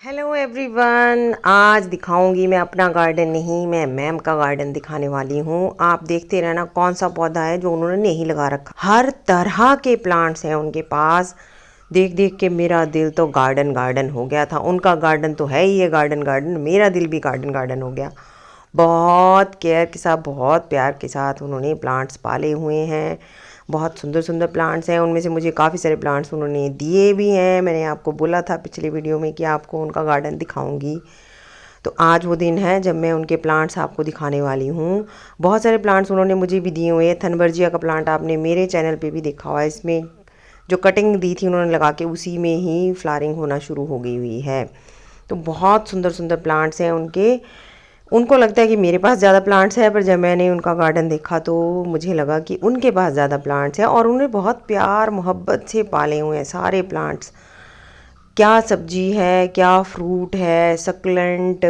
Hello everyone, आज दिखाऊंगी मैं अपना गार्डन नहीं, मैं मैम का गार्डन दिखाने वाली हूँ। आप देखते रहना कौन सा पौधा है जो उन्होंने नहीं लगा रखा। हर तरह के प्लांट्स हैं उनके पास। देख देख के मेरा दिल तो गार्डन गार्डन हो गया था। उनका गार्डन तो है ही है गार्डन गार्डन, मेरा दिल भी गार्डन गार्डन हो गया। बहुत केयर के साथ, बहुत प्यार के साथ उन्होंने प्लांट्स पाले हुए हैं। बहुत सुंदर सुंदर प्लांट्स हैं। उनमें से मुझे काफ़ी सारे प्लांट्स उन्होंने दिए भी हैं। मैंने आपको बोला था पिछले वीडियो में कि आपको उनका गार्डन दिखाऊंगी। तो आज वो दिन है जब मैं उनके प्लांट्स आपको दिखाने वाली हूँ। बहुत सारे प्लांट्स उन्होंने मुझे भी दिए हुए हैं। थनबर्जिया का प्लांट आपने मेरे चैनल पे भी देखा हुआ है। इसमें जो कटिंग दी थी उन्होंने लगा के, उसी में ही फ्लावरिंग होना शुरू हो गई हुई है। तो बहुत सुंदर सुंदर प्लांट्स हैं उनके। उनको लगता है कि मेरे पास ज़्यादा प्लांट्स है, पर जब मैंने उनका गार्डन देखा तो मुझे लगा कि उनके पास ज़्यादा प्लांट्स हैं और उन्हें बहुत प्यार मोहब्बत से पाले हुए हैं सारे प्लांट्स। क्या सब्जी है, क्या फ्रूट है, सक्लेंट,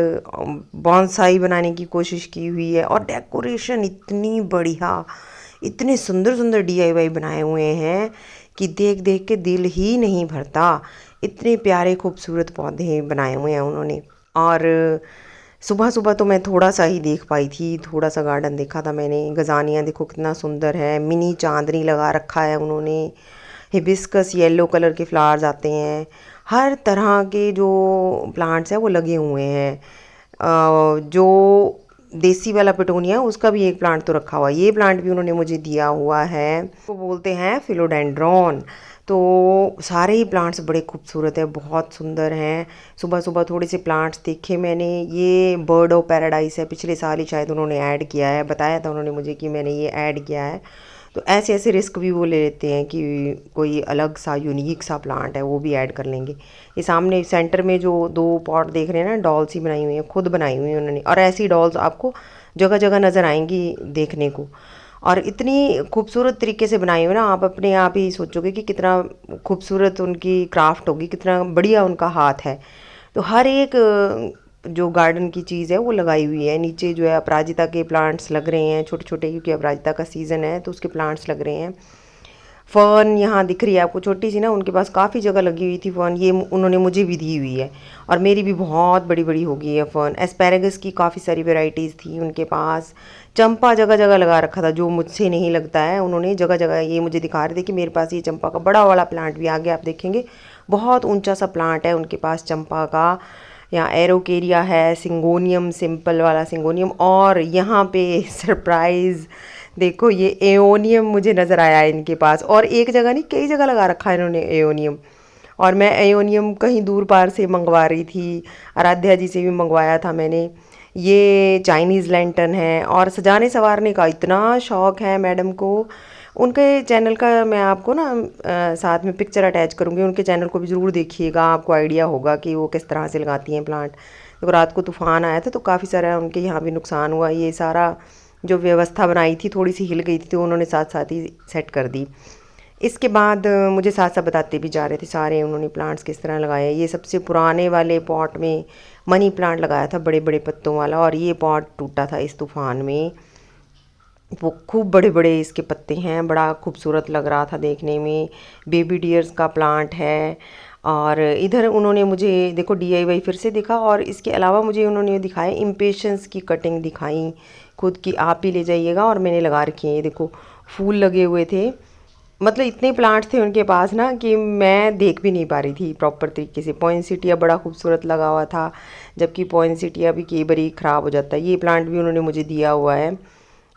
बॉन्साई बनाने की कोशिश की हुई है। और डेकोरेशन इतनी बढ़िया, इतने सुंदर सुंदर डीआईवाई बनाए हुए हैं कि देख देख के दिल ही नहीं भरता। इतने प्यारे खूबसूरत पौधे बनाए हुए हैं उन्होंने। और सुबह सुबह तो मैं थोड़ा सा ही देख पाई थी, थोड़ा सा गार्डन देखा था मैंने। गजानियाँ देखो कितना सुंदर है, मिनी चांदनी लगा रखा है उन्होंने। हिबिस्कस येलो कलर के फ्लावर्स आते हैं। हर तरह के जो प्लांट्स हैं वो लगे हुए हैं। जो देसी वाला पिटोनिया उसका भी एक प्लांट तो रखा हुआ है। ये प्लांट भी उन्होंने मुझे दिया हुआ है, वो बोलते हैं फिलोडेंड्रॉन। तो सारे ही प्लांट्स बड़े खूबसूरत है, बहुत सुंदर हैं। सुबह सुबह थोड़े से प्लांट्स देखे मैंने। ये बर्ड ऑफ पैराडाइस है, पिछले साल ही शायद उन्होंने ऐड किया है, बताया था उन्होंने मुझे कि मैंने ये ऐड किया है। तो ऐसे ऐसे रिस्क भी वो ले लेते हैं कि कोई अलग सा यूनिक सा प्लांट है वो भी ऐड कर लेंगे। ये सामने सेंटर में जो दो पॉट देख रहे हैं ना, डॉल्स ही बनाई हुई हैं, खुद बनाई हुई हैं उन्होंने। और ऐसी डॉल्स आपको जगह जगह नज़र आएंगी देखने को। और इतनी खूबसूरत तरीके से बनाई हुई ना, आप अपने आप ही सोचोगे कि कितना खूबसूरत उनकी क्राफ्ट होगी, कितना बढ़िया उनका हाथ है। तो हर एक जो गार्डन की चीज़ है वो लगाई हुई है। नीचे जो है अपराजिता के प्लांट्स लग रहे हैं छोटे छोटे, क्योंकि अपराजिता का सीज़न है तो उसके प्लांट्स लग रहे हैं। फ़र्न यहाँ दिख रही है आपको छोटी सी ना, उनके पास काफ़ी जगह लगी हुई थी फ़र्न। ये उन्होंने मुझे भी दी हुई है और मेरी भी बहुत बड़ी बड़ी हो गई है फ़र्न। एस्पैरागस की काफ़ी सारी वेराइटीज़ थी उनके पास। चंपा जगह जगह लगा रखा था, जो मुझसे नहीं लगता है। उन्होंने जगह जगह ये मुझे दिखा रहे थे कि मेरे पास ये चंपा का बड़ा वाला प्लांट भी आ गया, आप देखेंगे बहुत ऊंचा सा प्लांट है उनके पास चंपा का। यहाँ एरोकेरिया है, सिंगोनियम, सिंपल वाला सिंगोनियम। और यहाँ पे सरप्राइज़ देखो, ये एओनियम मुझे नज़र आया है इनके पास। और एक जगह नहीं, कई जगह लगा रखा है इन्होंने एओनियम। और मैं एओनियम कहीं दूर पार से मंगवा रही थी, आराध्या जी से भी मंगवाया था मैंने। ये चाइनीज़ लैंटर्न है। और सजाने संवारने का इतना शौक़ है मैडम को। उनके चैनल का मैं आपको ना साथ में पिक्चर अटैच करूँगी, उनके चैनल को भी ज़रूर देखिएगा, आपको आइडिया होगा कि वो किस तरह से लगाती हैं प्लांट। तो रात को तूफ़ान आया था तो काफ़ी सारा उनके यहाँ भी नुकसान हुआ। ये सारा जो व्यवस्था बनाई थी थोड़ी सी हिल गई थी, तो उन्होंने साथ साथ ही सेट कर दी। इसके बाद मुझे साथ साथ बताते भी जा रहे थे सारे उन्होंने प्लांट्स किस तरह लगाए। ये सबसे पुराने वाले पॉट में मनी प्लांट लगाया था, बड़े बड़े पत्तों वाला। और ये पॉट टूटा था इस तूफ़ान में। वो खूब बड़े बड़े इसके पत्ते हैं, बड़ा खूबसूरत लग रहा था देखने में। बेबी डियर्स का प्लांट है। और इधर उन्होंने मुझे देखो डीआईवाई फिर से दिखा। और इसके अलावा मुझे उन्होंने दिखाया इम्पेशंस की कटिंग दिखाई खुद की, आप ही ले जाइएगा। और मैंने लगा रखी है, ये देखो फूल लगे हुए थे। मतलब इतने प्लांट्स थे उनके पास ना कि मैं देख भी नहीं पा रही थी प्रॉपर तरीके से। पॉइंसिटिया बड़ा खूबसूरत लगा हुआ था, जबकि पॉइंसिटिया भी कई बार ख़राब हो जाता है। ये प्लांट भी उन्होंने मुझे दिया हुआ है,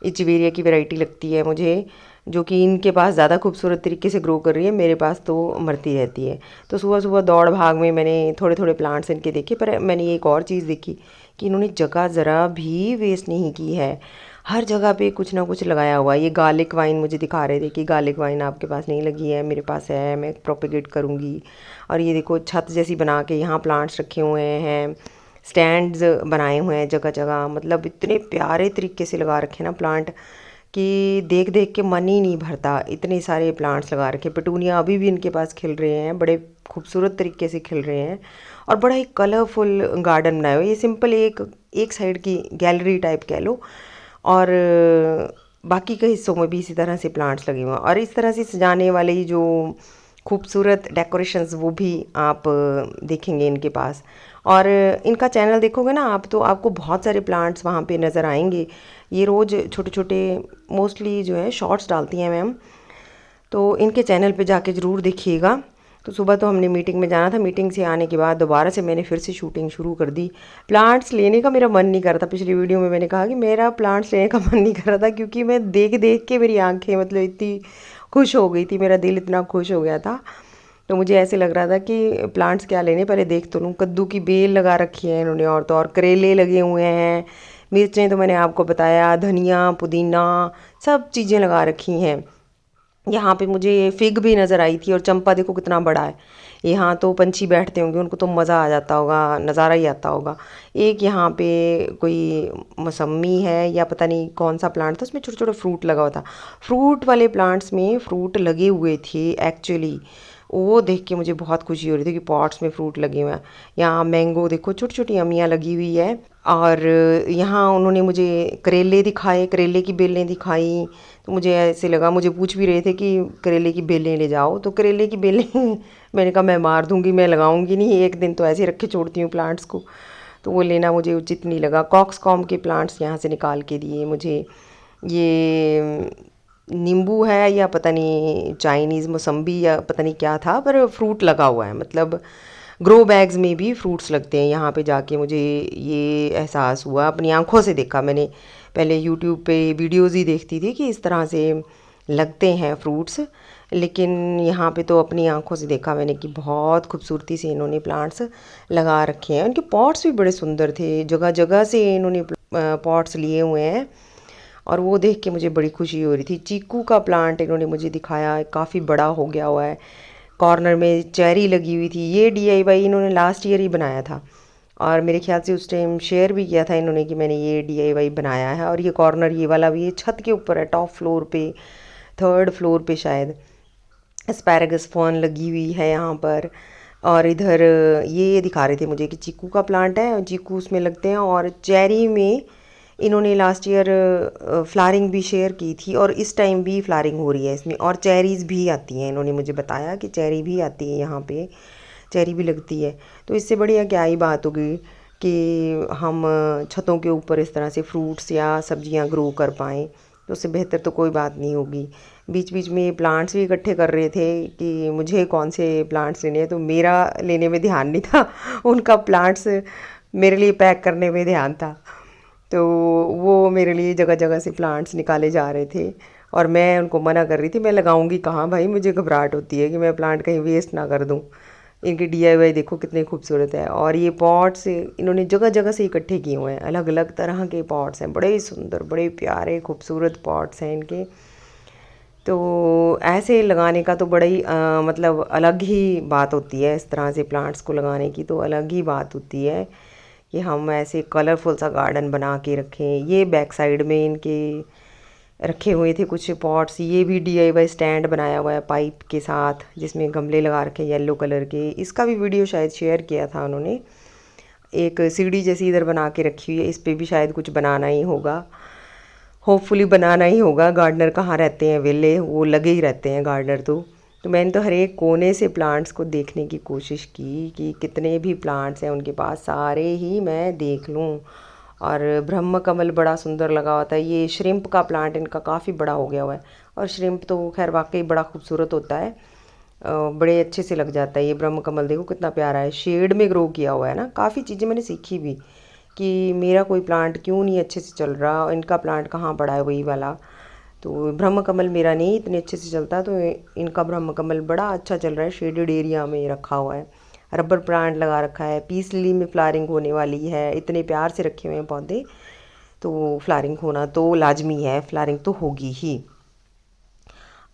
इचवेरिया की वैरायटी लगती है मुझे, जो कि इनके पास ज़्यादा खूबसूरत तरीके से ग्रो कर रही है, मेरे पास तो मरती रहती है। तो सुबह सुबह दौड़ भाग में मैंने थोड़े थोड़े प्लांट्स इनके देखे। पर मैंने एक और चीज़ देखी कि इन्होंने जगह ज़रा भी वेस्ट नहीं की है। हर जगह पे कुछ ना कुछ लगाया हुआ है। ये गार्लिक वाइन मुझे दिखा रहे थे कि गार्लिक वाइन आपके पास नहीं लगी है, मेरे पास है, मैं प्रोपेगेट करूँगी। और ये देखो छत जैसी बना के यहाँ प्लांट्स रखे हुए हैं, स्टैंड्स बनाए हुए हैं जगह जगह। मतलब इतने प्यारे तरीके से लगा रखे ना प्लांट कि देख देख के मन ही नहीं भरता। इतने सारे प्लांट्स लगा रखे। पेटूनिया अभी भी इनके पास खिल रहे हैं, बड़े खूबसूरत तरीके से खिल रहे हैं। और बड़ा ही कलरफुल गार्डन बनाया हुआ है। ये सिंपल एक एक साइड की गैलरी टाइप कह लो। और बाकी के हिस्सों में भी इसी तरह से प्लांट्स लगे हुए हैं। और इस तरह से सजाने वाले जो खूबसूरत डेकोरेशंस वो भी आप देखेंगे इनके पास। और इनका चैनल देखोगे ना आप तो आपको बहुत सारे प्लांट्स वहाँ पे नज़र आएंगे। ये रोज़ छोटे छोटे मोस्टली जो है शॉर्ट्स डालती हैं मैम, तो इनके चैनल पे जाके ज़रूर देखिएगा। तो सुबह तो हमने मीटिंग में जाना था, मीटिंग से आने के बाद दोबारा से मैंने फिर से शूटिंग शुरू कर दी। प्लांट्स लेने का मेरा मन नहीं कर रहा था, पिछली वीडियो में मैंने कहा कि मेरा प्लांट्स लेने का मन नहीं कर रहा था, क्योंकि मैं देख देख के मेरी आंखें मतलब इतनी खुश हो गई थी, मेरा दिल इतना खुश हो गया था। तो मुझे ऐसे लग रहा था कि प्लांट्स क्या लेने, पहले देख तो लूँ। कद्दू की बेल लगा रखी है इन्होंने, और तो और करेले लगे हुए हैं, मिर्चें तो मैंने आपको बताया, धनिया पुदीना सब चीज़ें लगा रखी हैं। यहाँ पे मुझे फिग भी नज़र आई थी, और चंपा देखो कितना बड़ा है। यहाँ तो पंछी बैठते होंगे, उनको तो मज़ा आ जाता होगा, नज़ारा ही आता होगा। एक यहाँ पे कोई मौसमी है या पता नहीं कौन सा प्लांट था, उसमें छोटे छोटे फ्रूट लगा हुआ था। फ्रूट वाले प्लांट्स में फ्रूट लगे हुए थे एक्चुअली, वो देख के मुझे बहुत खुशी हो रही थी कि पॉट्स में फ्रूट लगे हुए हैं। यहाँ मैंगो देखो, छोटी छोटी अमियाँ लगी हुई है। और यहाँ उन्होंने मुझे करेले दिखाए, करेले की बेलें दिखाई। तो मुझे ऐसे लगा, मुझे पूछ भी रहे थे कि करेले की बेलें ले जाओ, तो करेले की बेलें मैंने कहा मैं मार दूंगी, मैं लगाऊंगी नहीं, एक दिन तो ऐसे रखे छोड़ती हूँ प्लांट्स को, तो वो लेना मुझे उचित नहीं लगा। कॉक्सकॉम के प्लांट्स यहाँ से निकाल के दिए मुझे। ये नींबू है या पता नहीं चाइनीज़ मौसम्बी या पता नहीं क्या था, पर फ्रूट लगा हुआ है, मतलब ग्रो बैग्स में भी फ्रूट्स लगते हैं। यहाँ पे जाके मुझे ये एहसास हुआ, अपनी आंखों से देखा मैंने। पहले यूट्यूब पे वीडियोस ही देखती थी कि इस तरह से लगते हैं फ्रूट्स, लेकिन यहाँ पे तो अपनी आंखों से देखा मैंने कि बहुत खूबसूरती से इन्होंने प्लांट्स लगा रखे हैं। उनके पॉट्स भी बड़े सुंदर थे, जगह जगह से इन्होंने पॉट्स लिए हुए हैं, और वो देख के मुझे बड़ी खुशी हो रही थी। चीकू का प्लांट इन्होंने मुझे दिखाया, काफ़ी बड़ा हो गया हुआ है। कॉर्नर में चेरी लगी हुई थी, ये DIY इन्होंने लास्ट ईयर ही बनाया था, और मेरे ख्याल से उस टाइम शेयर भी किया था इन्होंने कि मैंने ये DIY बनाया है। और ये कॉर्नर ये वाला भी, ये छत के ऊपर है, टॉप फ्लोर पे, थर्ड फ्लोर पे शायद। एस्पैरागस फर्न लगी हुई है यहाँ पर। और इधर ये दिखा रहे थे मुझे कि चीकू का प्लांट है, चीकू उसमें लगते हैं। और चेरी में इन्होंने लास्ट ईयर फ्लारिंग भी शेयर की थी, और इस टाइम भी फ्लारिंग हो रही है इसमें, और चेरीज़ भी आती हैं। इन्होंने मुझे बताया कि चेरी भी आती है यहाँ पे, चेरी भी लगती है। तो इससे बढ़िया क्या ही बात होगी कि हम छतों के ऊपर इस तरह से फ्रूट्स या सब्जियाँ ग्रो कर पाएँ, तो उससे बेहतर तो कोई बात नहीं होगी। बीच बीच में प्लांट्स भी इकट्ठे कर रहे थे कि मुझे कौन से प्लांट्स लेने हैं, तो मेरा लेने में ध्यान नहीं था, उनका प्लांट्स मेरे लिए पैक करने में ध्यान था। तो वो मेरे लिए जगह जगह से प्लांट्स निकाले जा रहे थे, और मैं उनको मना कर रही थी, मैं लगाऊंगी कहाँ भाई, मुझे घबराहट होती है कि मैं प्लांट कहीं वेस्ट ना कर दूँ। इनके DIY देखो कितने खूबसूरत है। और ये पॉट्स इन्होंने जगह जगह से इकट्ठे किए हुए हैं, अलग अलग तरह के पॉट्स हैं, बड़े सुंदर बड़े प्यारे खूबसूरत पॉट्स हैं इनके। तो ऐसे लगाने का तो बड़ा ही मतलब अलग ही बात होती है, इस तरह से प्लांट्स को लगाने की तो अलग ही बात होती है कि हम ऐसे कलरफुल सा गार्डन बना के रखें। ये बैक साइड में इनके रखे हुए थे कुछ पॉट्स, ये भी DIY स्टैंड बनाया हुआ है पाइप के साथ, जिसमें गमले लगा रखे येलो कलर के। इसका भी वीडियो शायद शेयर किया था उन्होंने। एक सीढ़ी जैसी इधर बना के रखी हुई है, इस पर भी शायद कुछ बनाना ही होगा, होपफुली बनाना ही होगा। गार्डनर कहाँ रहते हैं वेले, वो लगे ही रहते हैं गार्डनर तो मैंने तो हर एक कोने से प्लांट्स को देखने की कोशिश की कि कितने भी प्लांट्स हैं उनके पास, सारे ही मैं देख लूँ। और ब्रह्म कमल बड़ा सुंदर लगा हुआ था। ये श्रिम्प का प्लांट इनका काफ़ी बड़ा हो गया हुआ है, और श्रिम्प तो खैर वाकई बड़ा खूबसूरत होता है, बड़े अच्छे से लग जाता है। ये ब्रह्म कमल देखो कितना प्यारा है, शेड में ग्रो किया हुआ है ना। काफ़ी चीज़ें मैंने सीखी भी कि मेरा कोई प्लांट क्यों नहीं अच्छे से चल रहा, इनका प्लांट कहाँ पड़ा है वही वाला। तो ब्रह्म कमल मेरा नहीं इतने अच्छे से चलता, तो इनका ब्रह्म कमल बड़ा अच्छा चल रहा है, शेडेड एरिया में रखा हुआ है। रबर प्लांट लगा रखा है, पीस लिली में फ्लारिंग होने वाली है, इतने प्यार से रखे हुए हैं पौधे, तो फ्लारिंग होना तो लाजमी है, फ्लारिंग तो होगी ही।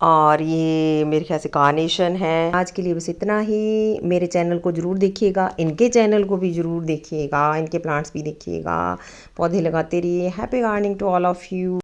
और ये मेरे ख्याल से कार्नेशन है। आज के लिए बस इतना ही। मेरे चैनल को ज़रूर देखिएगा, इनके चैनल को भी ज़रूर देखिएगा, इनके प्लांट्स भी देखिएगा, पौधे लगाते रहिए। Happy gardening to all of you.